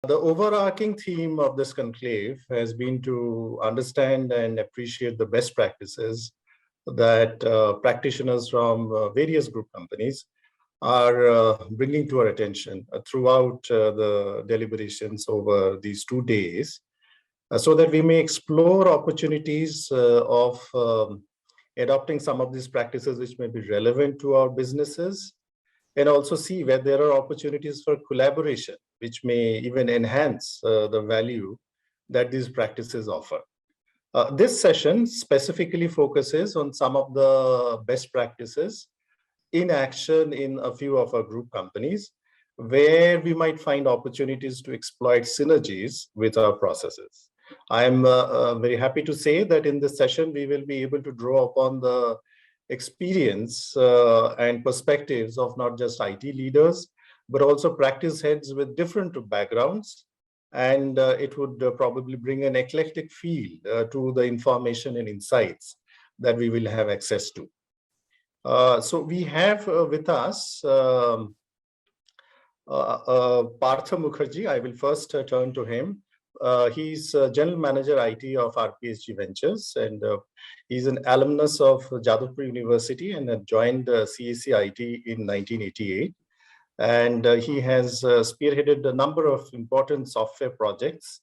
The overarching theme of this conclave has been to understand and appreciate the best practices that practitioners from various group companies are bringing to our attention throughout the deliberations over these 2 days, so that we may explore opportunities of adopting some of these practices which may be relevant to our businesses, and also see where there are opportunities for collaboration, which may even enhance the value that these practices offer. This session specifically focuses on some of the best practices in action in a few of our group companies, where we might find opportunities to exploit synergies with our processes. I'm very happy to say that in this session, we will be able to draw upon the experience and perspectives of not just IT leaders, but also practice heads with different backgrounds. And it would probably bring an eclectic feel to the information and insights that we will have access to. So we have with us Partha Mukherjee. I will first turn to him. He's General Manager IT of RPSG Ventures, and he's an alumnus of Jadavpur University and had joined CAC IT in 1988. And he has spearheaded a number of important software projects,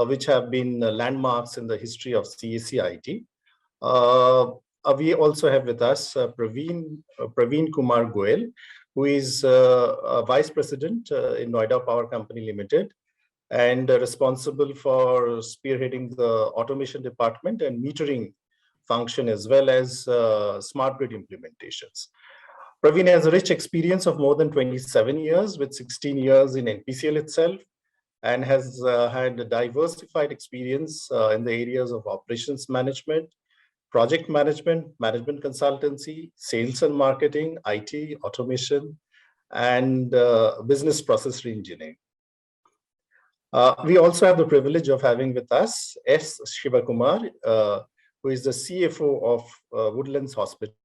which have been landmarks in the history of CAC IT. We also have with us Praveen Goyal, who is Vice President in Noida Power Company Limited, and responsible for spearheading the automation department and metering function, as well as smart grid implementations. Praveen has a rich experience of more than 27 years, with 16 years in NPCL itself, and has had a diversified experience in the areas of operations management, project management, management consultancy, sales and marketing, IT, automation, and business process reengineering. We also have the privilege of having with us S. Sivakumar, who is the CFO of Woodlands Hospital.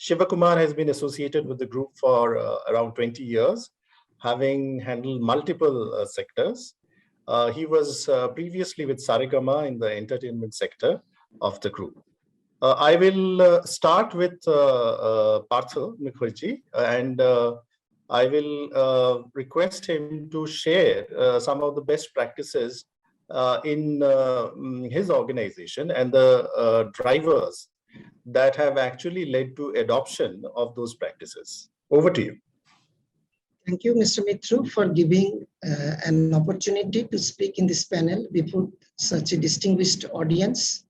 Sivakumar has been associated with the group for around 20 years, having handled multiple sectors. He was previously with Saregama in the entertainment sector of the group. I will start with Partha Mukherjee, and I will request him to share some of the best practices in his organization and the drivers that have actually led to adoption of those practices. Over to you. Thank you, Mr. Mitra, for giving an opportunity to speak in this panel before such a distinguished audience.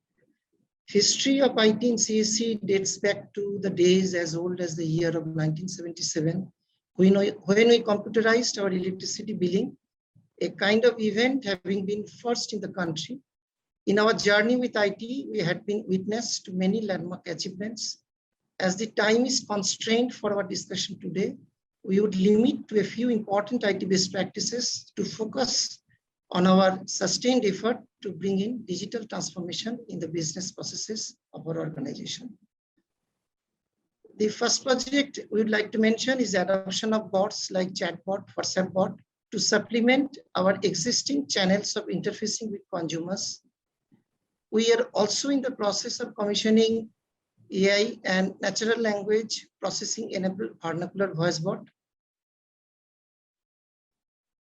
History of IT in CAC dates back to the days as old as the year of 1977, when we computerized our electricity billing, a kind of event having been first in the country. In our journey with IT, we had been witness to many landmark achievements. As the time is constrained for our discussion today, we would limit to a few important IT best practices to focus on our sustained effort to bring in digital transformation in the business processes of our organization. The first project we would like to mention is the adoption of bots like chatbot, WhatsApp bot, to supplement our existing channels of interfacing with consumers. We are also in the process of commissioning AI and natural language processing enabled vernacular voice bot.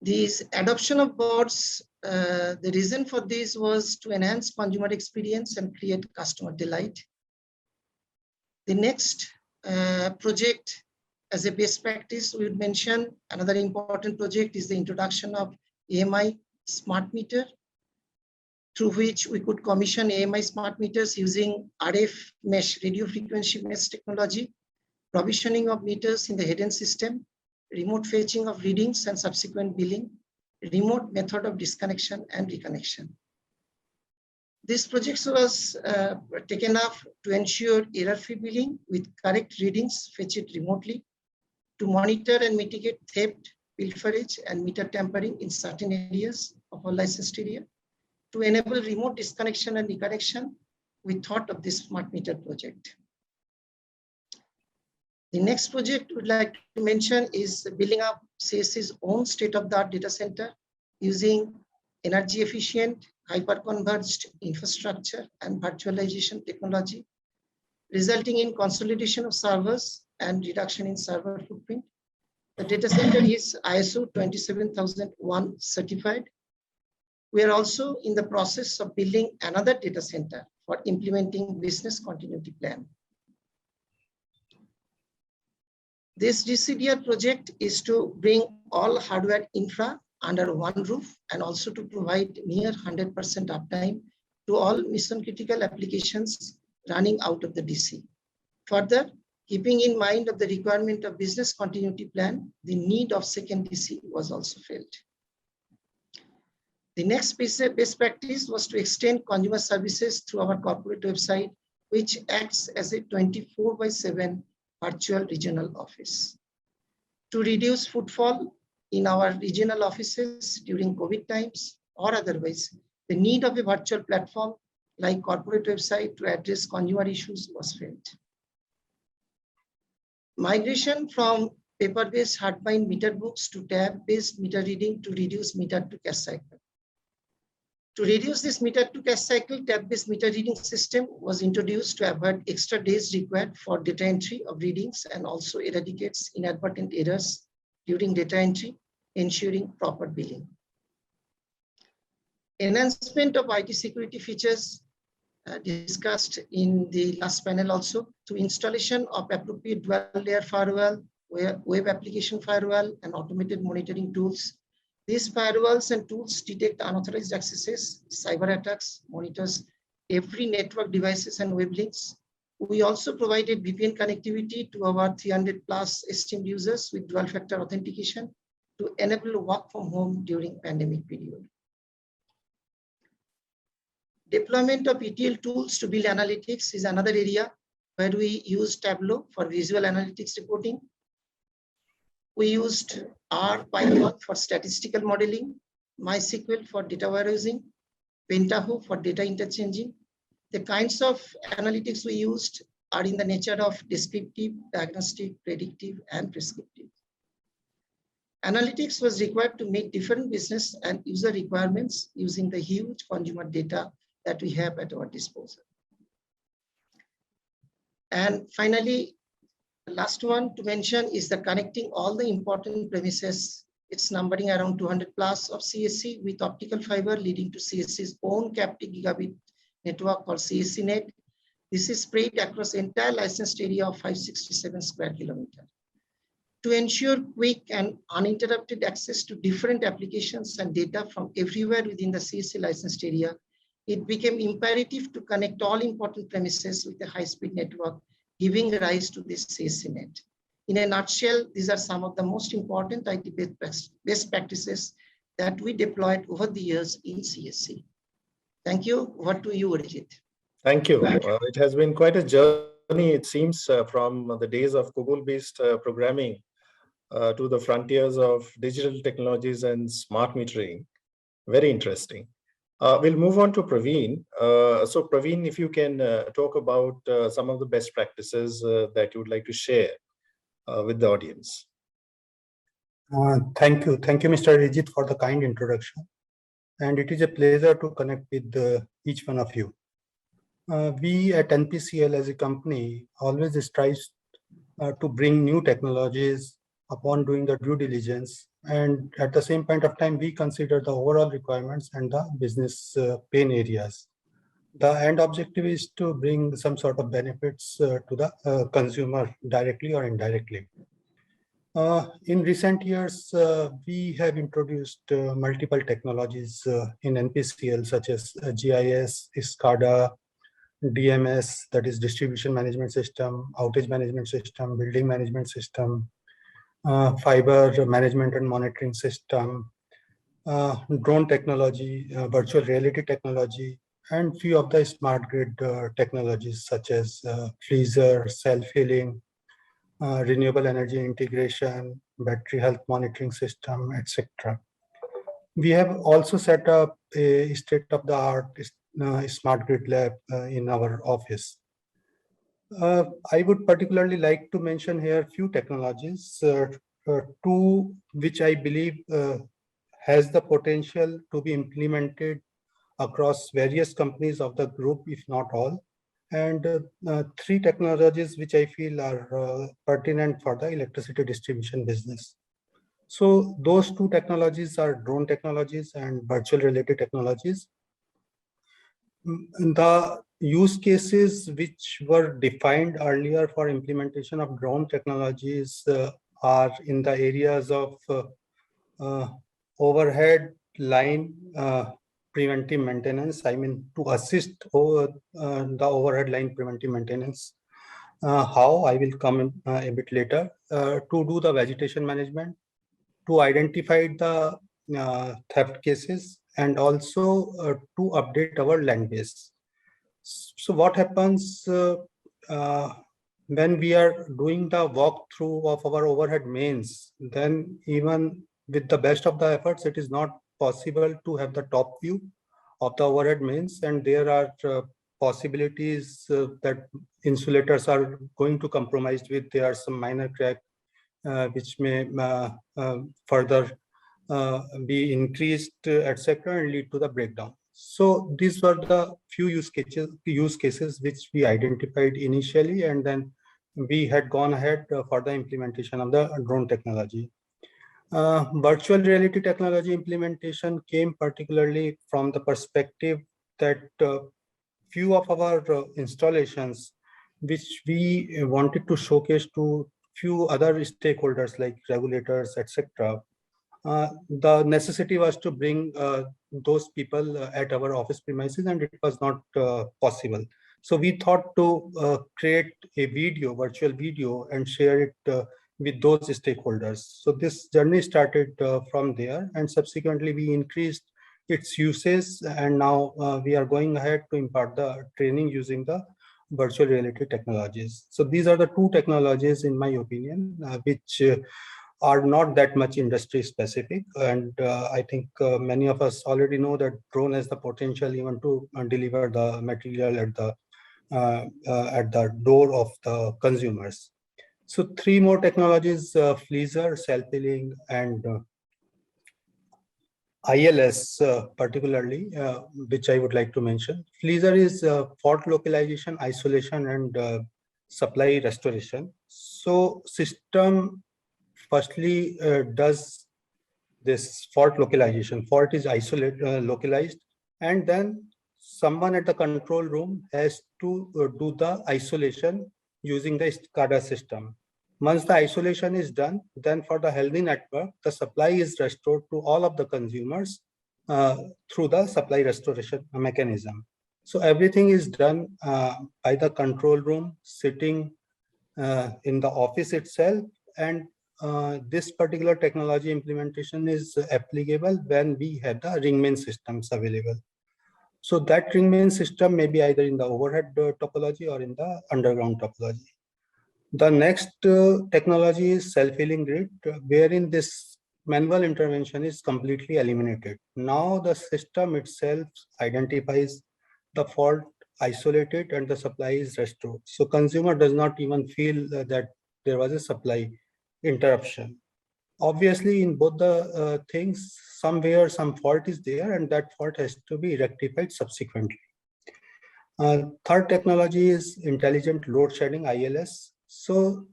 This adoption of bots, the reason for this was to enhance consumer experience and create customer delight. The next project, as a best practice, we would mention another important project is the introduction of AMI smart meter, through which we could commission AMI smart meters using RF mesh, radio frequency mesh technology, provisioning of meters in the hidden system, remote fetching of readings and subsequent billing, remote method of disconnection and reconnection. This project was taken up to ensure error-free billing with correct readings fetched remotely, to monitor and mitigate theft, pilferage, and meter tampering in certain areas of our licensed area, to enable remote disconnection and reconnection. We thought of this smart meter project. The next project we'd like to mention is building up CAC's own state-of-the-art data center using energy efficient, hyper-converged infrastructure and virtualization technology, resulting in consolidation of servers and reduction in server footprint. The data center is ISO 27001 certified. We are also in the process of building another data center for implementing business continuity plan. This DCDR project is to bring all hardware infra under one roof and also to provide near 100% uptime to all mission critical applications running out of the DC. Further, keeping in mind of the requirement of business continuity plan, the need of second DC was also felt. The next best practice was to extend consumer services through our corporate website, which acts as a 24/7 virtual regional office. To reduce footfall in our regional offices during COVID times or otherwise, the need of a virtual platform like corporate website to address consumer issues was felt. Migration from paper-based hardbind meter books to tab-based meter reading to reduce meter to cash cycle. To reduce this meter to cash cycle, tab-based meter reading system was introduced to avoid extra days required for data entry of readings and also eradicates inadvertent errors during data entry, ensuring proper billing. Enhancement of IT security features discussed in the last panel also, to installation of appropriate dual layer firewall, web application firewall, and automated monitoring tools. These firewalls and tools detect unauthorized accesses, cyber attacks, monitors every network devices and web links. We also provided VPN connectivity to our 300 plus esteemed users with dual factor authentication to enable work from home during pandemic period. Deployment of ETL tools to build analytics is another area where we use Tableau for visual analytics reporting. We used R, Python for statistical modeling, MySQL for data warehousing, Pentaho for data interchanging. The kinds of analytics we used are in the nature of descriptive, diagnostic, predictive, and prescriptive. Analytics was required to meet different business and user requirements using the huge consumer data that we have at our disposal. And finally, the last one to mention is the connecting all the important premises. It's numbering around 200 plus of CSC with optical fiber leading to CSC's own captive gigabit network called CSC net. This is spread across entire licensed area of 567 square kilometers. To ensure quick and uninterrupted access to different applications and data from everywhere within the CSC licensed area, it became imperative to connect all important premises with a high-speed network, giving rise to this CSC net. In a nutshell, these are some of the most important IT best practices that we deployed over the years in CSC. Thank you. Over to you, Arijit. Thank you. It has been quite a journey, it seems, from the days of COBOL-based programming to the frontiers of digital technologies and smart metering. Very interesting. We'll move on to Praveen. So Praveen, if you can talk about some of the best practices that you would like to share with the audience. Thank you, Mr. Arijit, for the kind introduction. And it is a pleasure to connect with each one of you. We at NPCL as a company always strives to bring new technologies upon doing the due diligence. And at the same point of time, we consider the overall requirements and the business pain areas. The end objective is to bring some sort of benefits to the consumer directly or indirectly. In recent years, we have introduced multiple technologies in NPCL, such as GIS, SCADA, DMS, that is distribution management system, outage management system, building management system, fiber management and monitoring system, drone technology, virtual reality technology, and few of the smart grid technologies such as freezer, self-healing, renewable energy integration, battery health monitoring system, etc. We have also set up a state-of-the-art smart grid lab in our office. I would particularly like to mention here few technologies, two which I believe has the potential to be implemented across various companies of the group, if not all. And three technologies which I feel are pertinent for the electricity distribution business. So those two technologies are drone technologies and virtual reality technologies. The use cases which were defined earlier for implementation of drone technologies are in the areas of overhead line preventive maintenance. I mean, to assist over, the overhead line preventive maintenance. How I will come in, a bit later. To do the vegetation management, to identify the theft cases, and also to update our land base. So what happens when we are doing the walkthrough of our overhead mains, then even with the best of the efforts, it is not possible to have the top view of the overhead mains, and there are possibilities that insulators are going to compromise with. There are some minor crack which may further be increased, etc., and lead to the breakdown. So these were the few use cases which we identified initially, and then we had gone ahead for the implementation of the drone technology. Virtual reality technology implementation came particularly from the perspective that few of our installations, which we wanted to showcase to few other stakeholders like regulators, etc. The necessity was to bring those people at our office premises, and it was not possible. So we thought to create a video, virtual video, and share it with those stakeholders. So this journey started from there, and subsequently we increased its uses, and now we are going ahead to impart the training using the virtual reality technologies. So these are the two technologies, in my opinion, which are not that much industry specific. And I think many of us already know that drone has the potential even to deliver the material at the door of the consumers. So three more technologies, Fleaser, self-healing, and ILS particularly, which I would like to mention. Fleaser is fault localization, isolation, and supply restoration. So system firstly does this fault localization. Fault is localized, and then someone at the control room has to do the isolation using the SCADA system. Once the isolation is done, then for the healthy network, the supply is restored to all of the consumers through the supply restoration mechanism. So everything is done by the control room sitting in the office itself, and this particular technology implementation is applicable when we have the ring main systems available. So that ring main system may be either in the overhead topology or in the underground topology. The next technology is self-healing grid, wherein this manual intervention is completely eliminated. Now the system itself identifies the fault, isolate it, and the supply is restored. So consumer does not even feel that there was a supply interruption. Obviously, in both the things, somewhere some fault is there, and that fault has to be rectified subsequently. Third technology is intelligent load shedding, ILS. So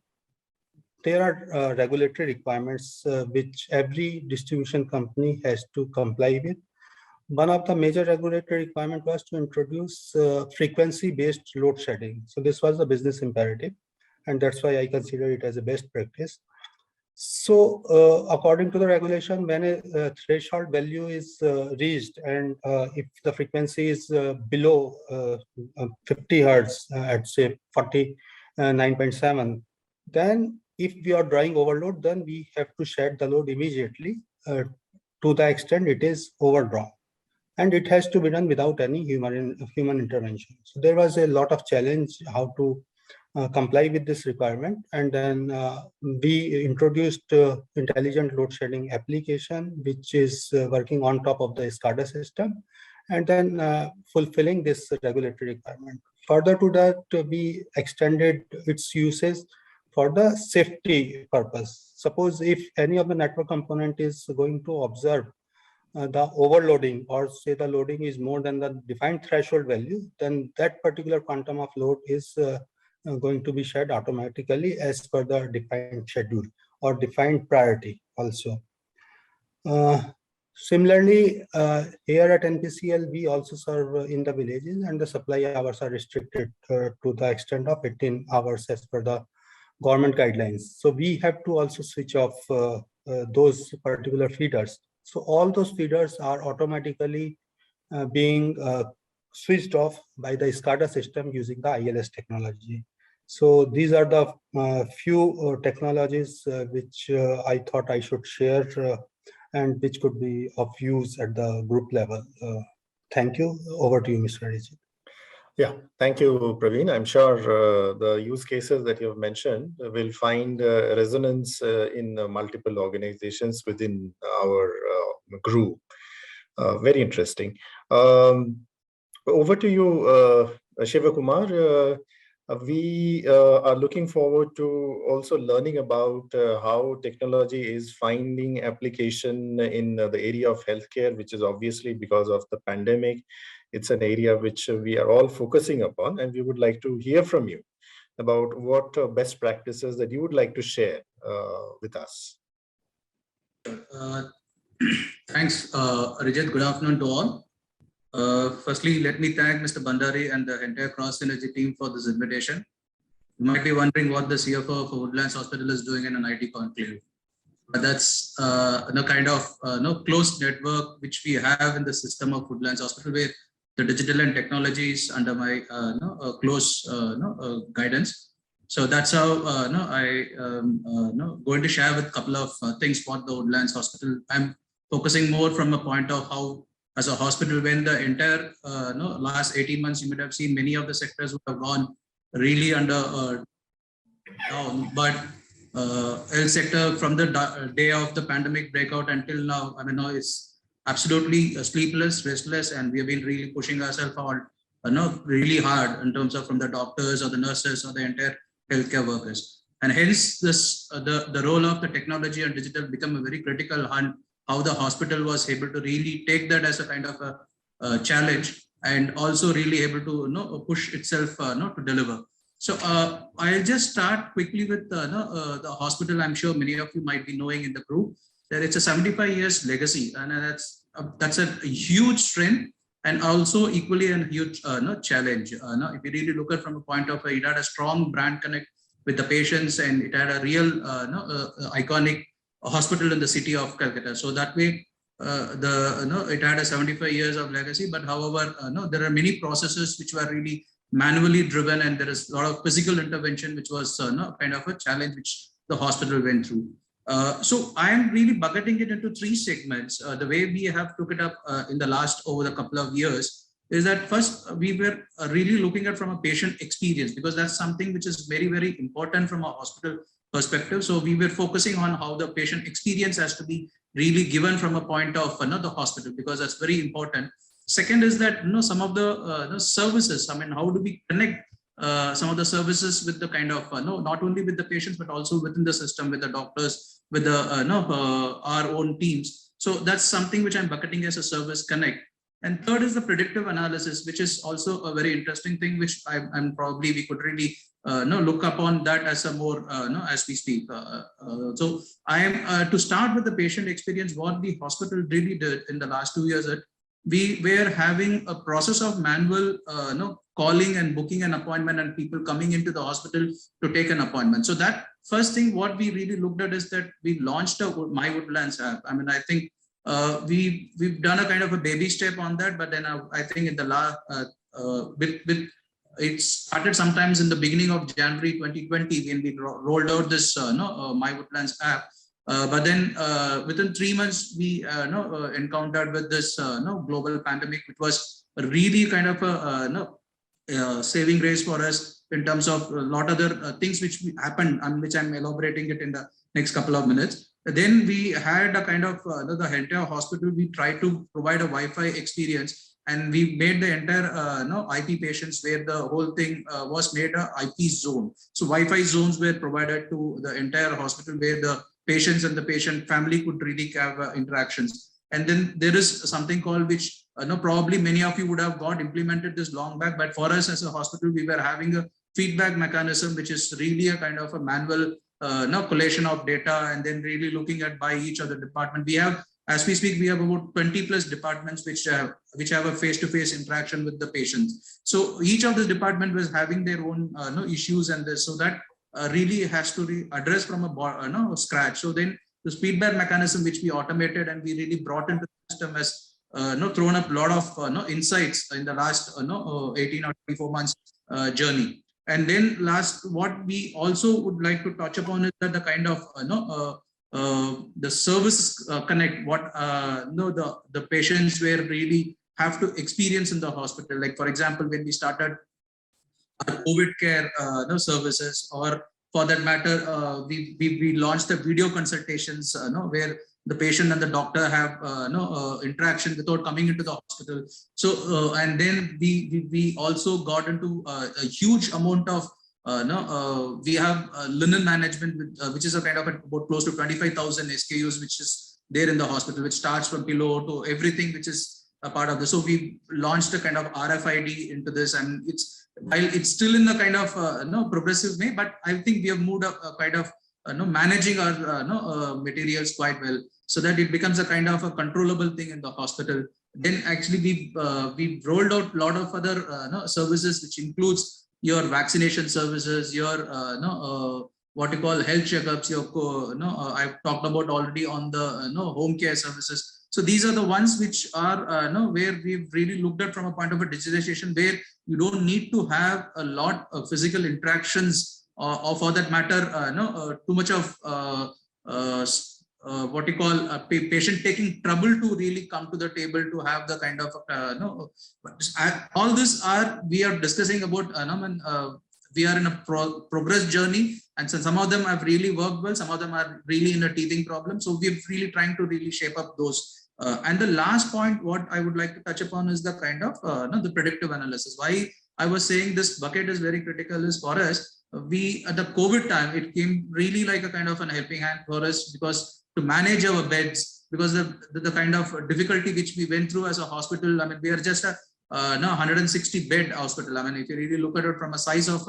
there are regulatory requirements which every distribution company has to comply with. One of the major regulatory requirement was to introduce frequency-based load shedding. So this was the business imperative, and that's why I consider it as a best practice. So according to the regulation, when a threshold value is reached, and if the frequency is below 50 hertz at say 49.7, then if we are drawing overload, then we have to shed the load immediately to the extent it is overdrawn. And it has to be done without any human intervention. So there was a lot of challenge how to comply with this requirement, and then we introduced intelligent load shedding application, which is working on top of the SCADA system, and then fulfilling this regulatory requirement. Further to that, we extended its uses for the safety purpose. Suppose if any of the network component is going to observe the overloading, or say the loading is more than the defined threshold value, then that particular quantum of load is going to be shared automatically as per the defined schedule or defined priority also. Similarly, here at NPCL, we also serve in the villages, and the supply hours are restricted to the extent of 18 hours as per the government guidelines. So we have to also switch off those particular feeders. So all those feeders are automatically being switched off by the SCADA system using the ILS technology. So these are the few technologies which I thought I should share and which could be of use at the group level. Thank you. Over to you, Mr. Arijit. Yeah, thank you, Praveen. I'm sure the use cases that you have mentioned will find resonance in multiple organizations within our group. Very interesting. Over to you, Sivakumar. We are looking forward to also learning about how technology is finding application in the area of healthcare, which is obviously because of the pandemic. It's an area which we are all focusing upon, and we would like to hear from you about what best practices that you would like to share with us. Thanks, Arijit. Good afternoon to all. Firstly, let me thank Mr. Bandari and the entire Cross Synergy team for this invitation. You might be wondering what the CFO for Woodlands Hospital is doing in an IT conclave. But that's kind of closed network which we have in the system of Woodlands Hospital, where the digital and technology is under my close guidance. So that's how I going to share with a couple of things what the Woodlands Hospital. I'm focusing more from a point of how, as a hospital, when the entire last 18 months, you might have seen many of the sectors would have gone really under down. But health sector from the day of the pandemic breakout until now, I mean, now it's absolutely sleepless, restless, and we have been really pushing ourselves out, really hard in terms of from the doctors or the nurses or the entire healthcare workers. And hence, this the role of the technology and digital become a very critical on how the hospital was able to really take that as a kind of a challenge, and also really able to push itself to deliver. So I'll just start quickly with the hospital. I'm sure many of you might be knowing in the group that it's a 75 years legacy, and that's a huge strength, and also equally a huge challenge. If you really look at from a point of view, it had a strong brand connect with the patients, and it had a real iconic hospital in the city of Calcutta. So that way, it had a 75 years of legacy. But however, there are many processes which were really manually driven, and there is a lot of physical intervention, which was kind of a challenge which the hospital went through. So I am really bucketing it into three segments. The way we have took it up in the last over the couple of years is that first we were really looking at from a patient experience, because that's something which is very, very important from a hospital perspective. So we were focusing on how the patient experience has to be really given from a point of the hospital, because that's very important. Second is that some of the services. I mean, how do we connect some of the services with the kind of not only with the patients but also within the system, with the doctors, with the our own teams. So that's something which I'm bucketing as a service connect. And third is the predictive analysis, which is also a very interesting thing, which I'm probably we could really look upon that as a more as we speak. So I am to start with the patient experience. What the hospital really did in the last 2 years, that we were having a process of manual calling and booking an appointment, and people coming into the hospital to take an appointment. So that first thing what we really looked at is that we launched a My Woodlands app. I mean, I think we've done a kind of a baby step on that, but then I think in the last it started sometimes in the beginning of January 2020 when we rolled out this My Woodlands app. But then within 3 months we encountered with this global pandemic, which was really kind of a saving grace for us in terms of a lot of other things which happened, and which I'm elaborating it in the next couple of minutes. Then we had a kind of the entire hospital, we tried to provide a Wi-Fi experience, and we made the entire IP patients, where the whole thing was made a IP zone. So Wi-Fi zones were provided to the entire hospital, where the patients and the patient family could really have interactions. And then there is something called, which probably many of you would have got implemented this long back, but for us as a hospital, we were having a feedback mechanism, which is really a kind of a manual collation of data, and then really looking at by each of the department. We have, as we speak, we have about 20 plus departments which have a face-to-face interaction with the patients. So each of the department was having their own issues, and this, so that really has to be addressed from a scratch. So then this feedback mechanism which we automated and we really brought into the system has thrown up a lot of insights in the last 18 or 24 months journey. And then last, what we also would like to touch upon is that the kind of the services connect, what the patients were really have to experience in the hospital. Like for example, when we started our COVID care services, or for that matter, we launched the video consultations, where the patient and the doctor have interaction without coming into the hospital. So and then we also got into a huge amount of we have linen management, which is a kind of about close to 25,000 SKUs, which is there in the hospital, which starts from pillow to everything, which is a part of this. So we launched a kind of RFID into this, and while it's still in the kind of progressive way, but I think we have moved up kind of managing our materials quite well, so that it becomes a kind of a controllable thing in the hospital. Then actually we rolled out a lot of other services, which includes your vaccination services, your what you call health checkups, your I've talked about already on the home care services. So these are the ones which are where we've really looked at from a point of a digitalization, where you don't need to have a lot of physical interactions, or for that matter, too much of what you call a patient taking trouble to really come to the table to have the kind of all this we are discussing about. We are in a progress journey, and so some of them have really worked well, some of them are really in a teething problem. So we're really trying to really shape up those. And the last point, what I would like to touch upon is the kind of the predictive analysis. Why I was saying this bucket is very critical is for us. We at the COVID time, it came really like a kind of an helping hand for us, because to manage our beds, because the kind of difficulty which we went through as a hospital. I mean, we are just a 160 bed hospital. I mean, if you really look at it from a size of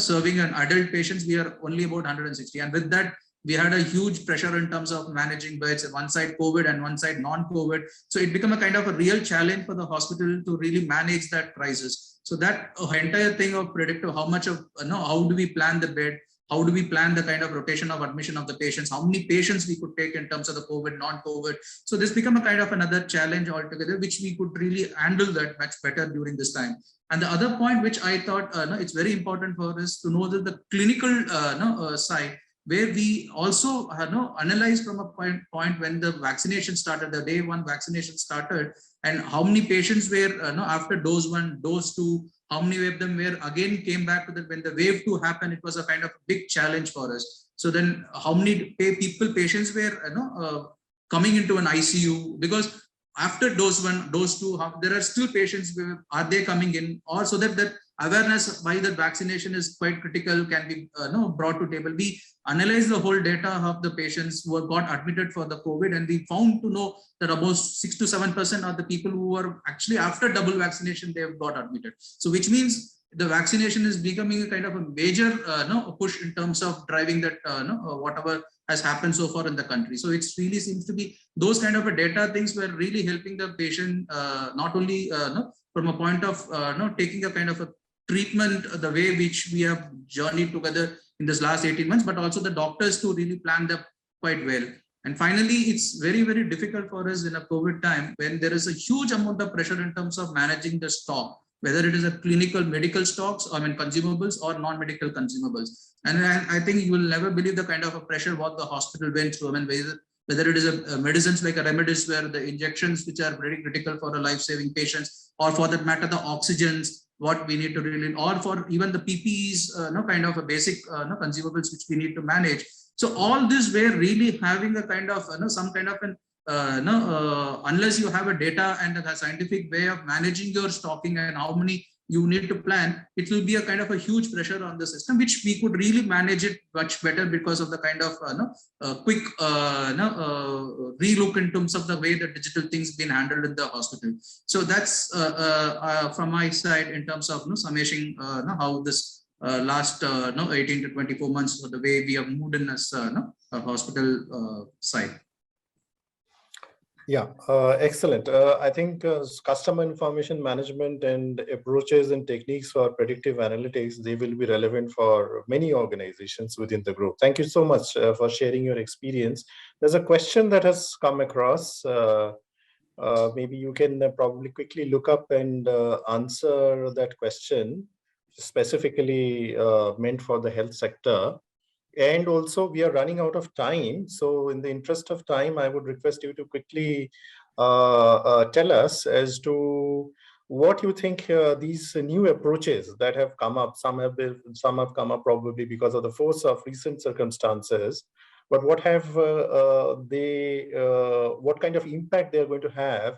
serving an adult patients, we are only about 160, and with that we had a huge pressure in terms of managing beds, one side COVID and one side non-COVID. So it became a kind of a real challenge for the hospital to really manage that crisis. So that entire thing of predictive, how much of how do we plan the bed, how do we plan the kind of rotation of admission of the patients, how many patients we could take in terms of the COVID, non-COVID. So this became a kind of another challenge altogether, which we could really handle that much better during this time. And the other point which I thought it's very important for us to know that the clinical side, where we also analyzed from a point when the vaccination started, the day one vaccination started, and how many patients were after dose 1, dose 2, how many of them were again came back to that when the wave 2 happened. It was a kind of big challenge for us. So then how many patients were coming into an ICU, because after dose 1, dose 2, there are still patients where are they coming in, or so that awareness why the vaccination is quite critical can be brought to table. We analyzed the whole data of the patients who got admitted for the COVID, and we found to know that about 6 to 7% of the people who were actually after double vaccination, they have got admitted. So which means the vaccination is becoming a kind of a major push in terms of driving that whatever has happened so far in the country. So it really seems to be those kind of a data things were really helping the patient, not only from a point of taking a kind of a treatment, the way which we have journeyed together in this last 18 months, but also the doctors to really plan them quite well. And finally, it's very, very difficult for us in a COVID time when there is a huge amount of pressure in terms of managing the stock, whether it is a clinical medical stocks, I mean consumables, or non-medical consumables. And I think you will never believe the kind of a pressure what the hospital went through. I mean, whether it is a medicines like a remdesivir, the injections which are very critical for a life-saving patients, or for that matter, the oxygens, what we need to really, or for even the PPEs, kind of a basic consumables which we need to manage. So all this we're really having a kind of some kind of an unless you have a data and a scientific way of managing your stocking and how many you need to plan, it will be a kind of a huge pressure on the system, which we could really manage it much better because of the kind of quick relook in terms of the way the digital things been handled in the hospital. So that's from my side in terms of summation how this last 18 to 24 months of the way we have moved in as a hospital side. Yeah, excellent. I think customer information management and approaches and techniques for predictive analytics, they will be relevant for many organizations within the group. Thank you so much for sharing your experience. There's a question that has come across. Maybe you can probably quickly look up and answer that question, specifically meant for the health sector. And also, we are running out of time. So in the interest of time, I would request you to quickly tell us as to what you think these new approaches that have come up. Some have come up probably because of the force of recent circumstances. But what have what kind of impact they are going to have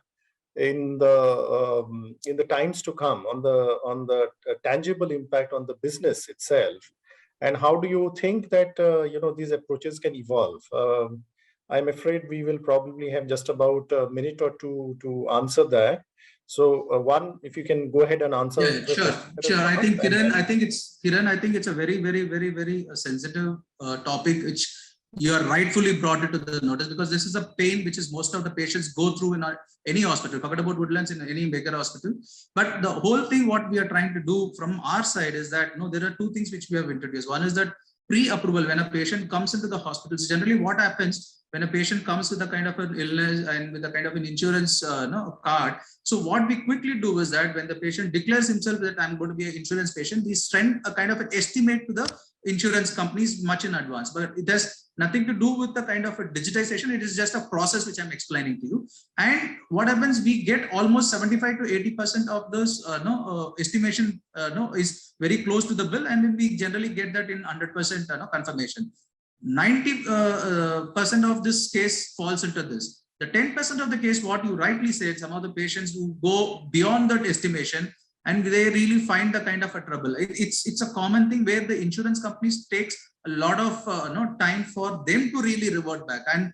in the times to come on the tangible impact on the business itself? And how do you think that these approaches can evolve? I'm afraid we will probably have just about a minute or two to answer that. So one, if you can go ahead and answer. Yeah, sure. I think Kiran, I think it's a very, very, very, very sensitive topic, which you are rightfully brought it to the notice, because this is a pain which is most of the patients go through in any hospital. Forget about Woodlands, in any bigger hospital. But the whole thing, what we are trying to do from our side is that there are two things which we have introduced. One is that pre-approval, when a patient comes into the hospital, generally what happens when a patient comes with a kind of an illness and with a kind of an insurance card. So what we quickly do is that when the patient declares himself that I'm going to be an insurance patient, we send a kind of an estimate to the insurance companies much in advance. But it has nothing to do with the kind of a digitization. It is just a process which I'm explaining to you. And what happens, we get almost 75 to 80% of this estimation is very close to the bill, and then we generally get that in 100% confirmation. 90% of this case falls into this. The 10% of the case, what you rightly said, some of the patients who go beyond that estimation and they really find the kind of a trouble. It's a common thing where the insurance companies takes a lot of time for them to really revert back. And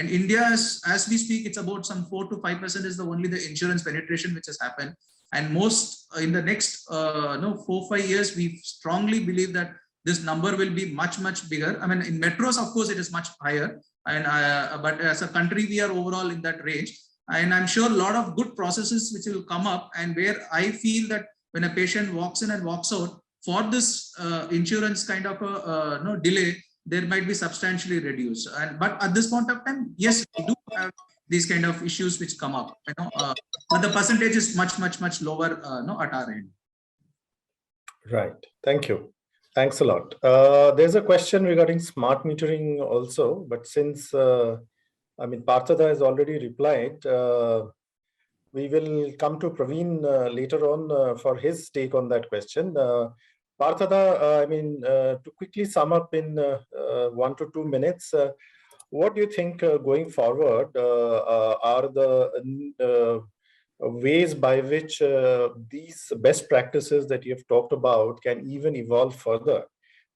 India, as we speak, it's about some 4 to 5% is the only the insurance penetration which has happened. And most in the next 4-5 years, we strongly believe that this number will be much, much bigger. I mean, in metros, of course, it is much higher. And but as a country, we are overall in that range. And I'm sure a lot of good processes which will come up, and where I feel that when a patient walks in and walks out, for this insurance kind of a delay, there might be substantially reduced. But at this point of time, yes, we do have these kind of issues which come up. But the percentage is much, much, much lower at our end. Right. Thank you. Thanks a lot. There's a question regarding smart metering also, but since Partha has already replied, we will come to Praveen later on for his take on that question. Partha, to quickly sum up in 1 to 2 minutes, what do you think going forward are the ways by which these best practices that you have talked about can even evolve further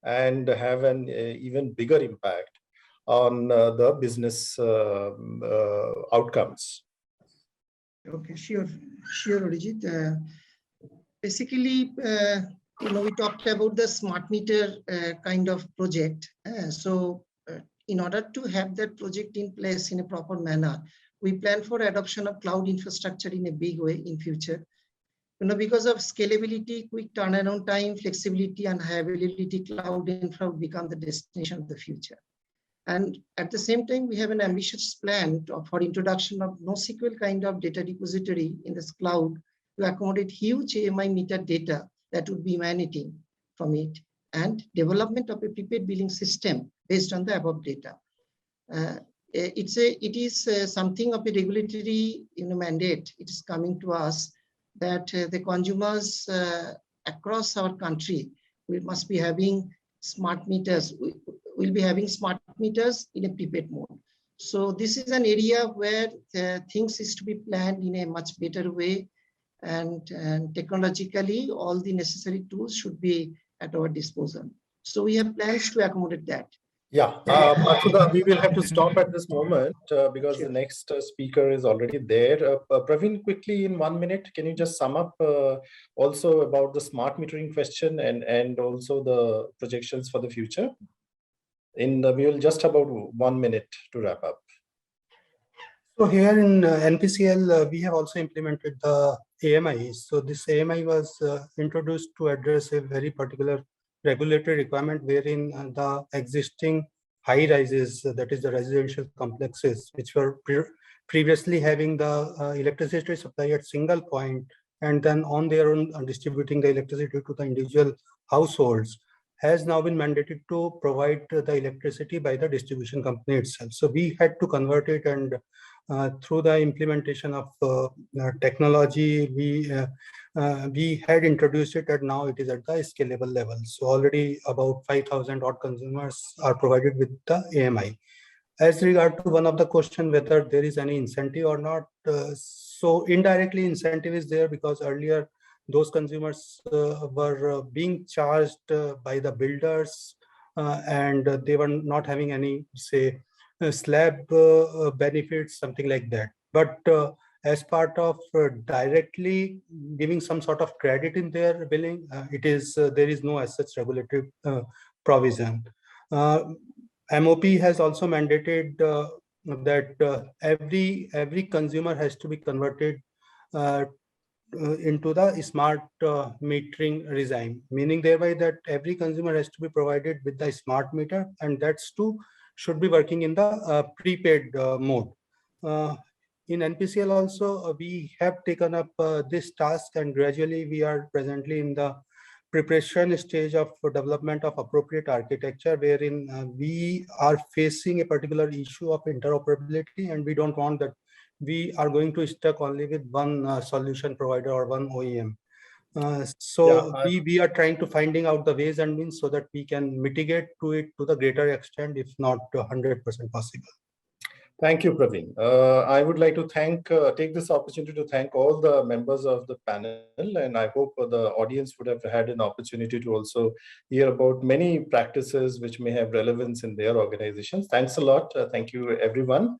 and have an even bigger impact on the business outcomes? Okay, sure, Arijit. Basically, we talked about the smart meter kind of project. So in order to have that project in place in a proper manner, we plan for adoption of cloud infrastructure in a big way in future. Because of scalability, quick turnaround time, flexibility, and high availability, cloud infra will become the destination of the future. And at the same time, we have an ambitious plan for introduction of NoSQL kind of data repository in this cloud to accommodate huge AMI meter data that would be emanating from it, and development of a prepaid billing system based on the above data. It is something of a regulatory mandate. It is coming to us that the consumers across our country must be having smart meters. We'll be having smart meters in a prepaid mode. So this is an area where things is to be planned in a much better way. and technologically, all the necessary tools should be at our disposal. So we have plans to accommodate that. Yeah, Partha, we will have to stop at this moment because Sure. the next speaker is already there. Praveen, quickly in 1 minute, can you just sum up also about the smart metering question and also the projections for the future? We will just about 1 minute to wrap up. So here in NPCL, we have also implemented the AMI. So this AMI was introduced to address a very particular regulatory requirement wherein the existing high rises, that is the residential complexes, which were previously having the electricity supply at single point and then on their own distributing the electricity to the individual households, has now been mandated to provide the electricity by the distribution company itself. So we had to convert it, and through the implementation of technology, we had introduced it, and now it is at the scalable level. So already about 5,000 odd consumers are provided with the AMI. As regard to one of the question whether there is any incentive or not, so indirectly incentive is there because earlier those consumers were being charged by the builders and they were not having any, say, slab benefits, something like that. But as part of directly giving some sort of credit in their billing, it is there is no as such regulatory provision. MOP has also mandated that every consumer has to be converted into the smart metering regime, meaning thereby that every consumer has to be provided with the smart meter, and that's too should be working in the prepaid mode. In NPCL also, we have taken up this task, and gradually we are presently in the preparation stage of development of appropriate architecture, wherein we are facing a particular issue of interoperability, and we don't want that we are going to stuck only with one solution provider or one OEM. We are trying to finding out the ways and means so that we can mitigate to it to the greater extent, if not 100% possible. Thank you, Praveen. I would like to take this opportunity to thank all the members of the panel, and I hope the audience would have had an opportunity to also hear about many practices which may have relevance in their organizations. Thanks a lot. Thank you, everyone.